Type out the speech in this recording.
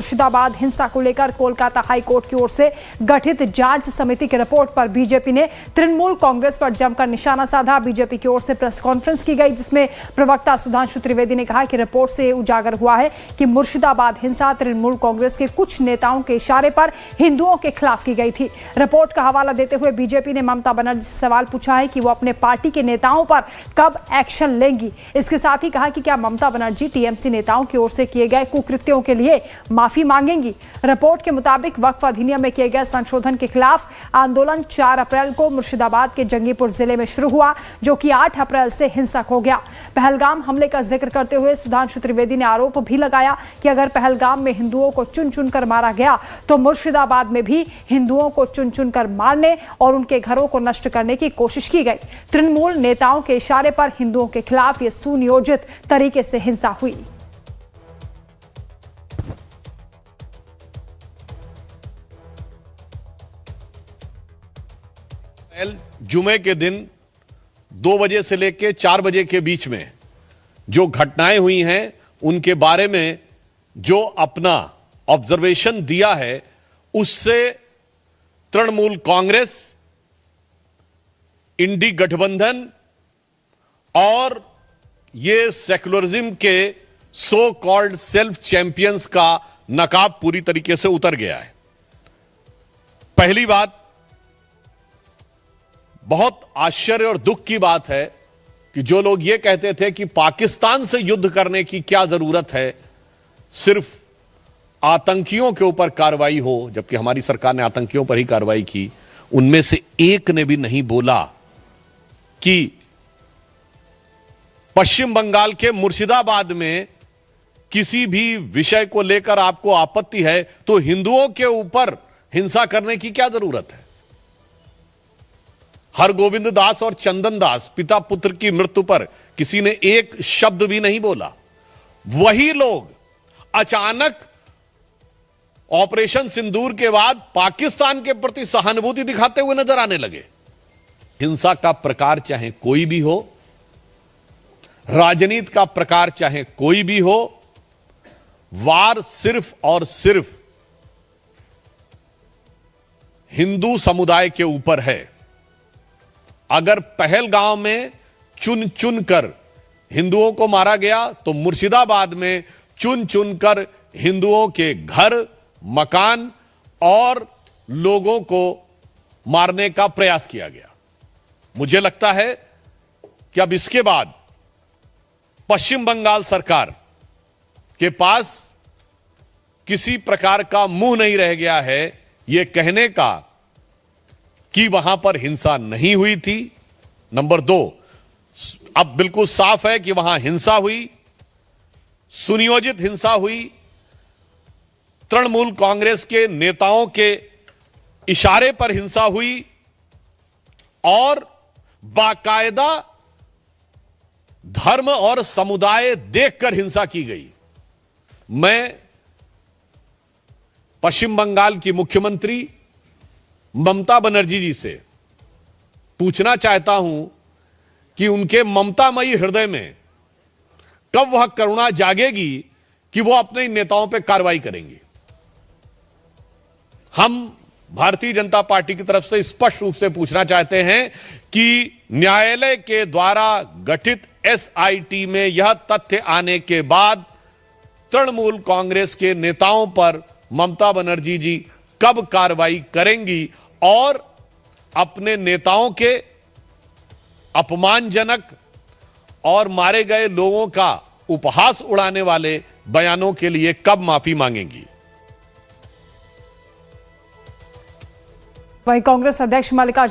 मुर्शिदाबाद हिंसा को लेकर कोलकाता हाई कोर्ट की ओर से गठित जांच समिति की रिपोर्ट पर बीजेपी ने तृणमूल कांग्रेस पर जमकर निशाना साधा। बीजेपी की ओर से प्रेस कॉन्फ्रेंस की गई, जिसमें प्रवक्ता सुधांशु त्रिवेदी ने कहा कि रिपोर्ट से उजागर हुआ है कि मुर्शिदाबाद हिंसा तृणमूल कांग्रेस के कुछ नेताओं के इशारे पर हिंदुओं के खिलाफ की गई थी। रिपोर्ट का हवाला देते हुए बीजेपी ने ममता बनर्जी से सवाल पूछा है कि वो अपने पार्टी के नेताओं पर कब एक्शन लेंगी। इसके साथ ही कहा कि क्या ममता बनर्जी टीएमसी नेताओं की ओर से किए गए कुकृत्यों के लिए माफी मांगेंगी। रिपोर्ट के मुताबिक वक्फ अधिनियम में किए गए संशोधन के खिलाफ आंदोलन 4 अप्रैल को मुर्शिदाबाद के जंगीपुर जिले में शुरू हुआ, जो कि 8 अप्रैल से हिंसक हो गया। पहलगाम हमले का जिक्र करते हुए सुधांशु त्रिवेदी ने आरोप भी लगाया कि अगर पहलगाम में हिंदुओं को चुन चुन कर मारा गया तो मुर्शिदाबाद में भी हिंदुओं को चुन चुन कर मारने और उनके घरों को नष्ट करने की कोशिश की गई। तृणमूल नेताओं के इशारे पर हिंदुओं के खिलाफ यह सुनियोजित तरीके से हिंसा हुई। जुमे के दिन 2 बजे से लेकर 4 बजे के बीच में जो घटनाएं हुई हैं, उनके बारे में जो अपना ऑब्जर्वेशन दिया है, उससे तृणमूल कांग्रेस, इंडी गठबंधन और ये सेक्युलरिज्म के सो कॉल्ड सेल्फ चैंपियंस का नकाब पूरी तरीके से उतर गया है। पहली बात, बहुत आश्चर्य और दुख की बात है कि जो लोग ये कहते थे कि पाकिस्तान से युद्ध करने की क्या जरूरत है, सिर्फ आतंकियों के ऊपर कार्रवाई हो, जबकि हमारी सरकार ने आतंकियों पर ही कार्रवाई की, उनमें से एक ने भी नहीं बोला कि पश्चिम बंगाल के मुर्शिदाबाद में किसी भी विषय को लेकर आपको आपत्ति है तो हिंदुओं के ऊपर हिंसा करने की क्या जरूरत है। हरगोविंद दास और चंदन दास, पिता पुत्र की मृत्यु पर किसी ने एक शब्द भी नहीं बोला। वही लोग अचानक ऑपरेशन सिंदूर के बाद पाकिस्तान के प्रति सहानुभूति दिखाते हुए नजर आने लगे। हिंसा का प्रकार चाहे कोई भी हो, राजनीति का प्रकार चाहे कोई भी हो, वार सिर्फ और सिर्फ हिंदू समुदाय के ऊपर है। अगर पहलगाम में चुन चुन कर हिंदुओं को मारा गया तो मुर्शिदाबाद में चुन चुन कर हिंदुओं के घर, मकान और लोगों को मारने का प्रयास किया गया। मुझे लगता है कि अब इसके बाद पश्चिम बंगाल सरकार के पास किसी प्रकार का मुंह नहीं रह गया है यह कहने का कि वहां पर हिंसा नहीं हुई थी। नंबर 2, अब बिल्कुल साफ है कि वहां हिंसा हुई, सुनियोजित हिंसा हुई, तृणमूल कांग्रेस के नेताओं के इशारे पर हिंसा हुई और बाकायदा धर्म और समुदाय देखकर हिंसा की गई। मैं पश्चिम बंगाल की मुख्यमंत्री ममता बनर्जी जी से पूछना चाहता हूं कि उनके ममतामयी हृदय में कब वह करुणा जागेगी कि वो अपने नेताओं पर कार्रवाई करेंगी। हम भारतीय जनता पार्टी की तरफ से स्पष्ट रूप से पूछना चाहते हैं कि न्यायालय के द्वारा गठित एसआईटी में यह तथ्य आने के बाद तृणमूल कांग्रेस के नेताओं पर ममता बनर्जी जी कब कार्रवाई करेंगी और अपने नेताओं के अपमानजनक और मारे गए लोगों का उपहास उड़ाने वाले बयानों के लिए कब माफी मांगेंगी। वहीं कांग्रेस अध्यक्ष मल्लिकार्जुन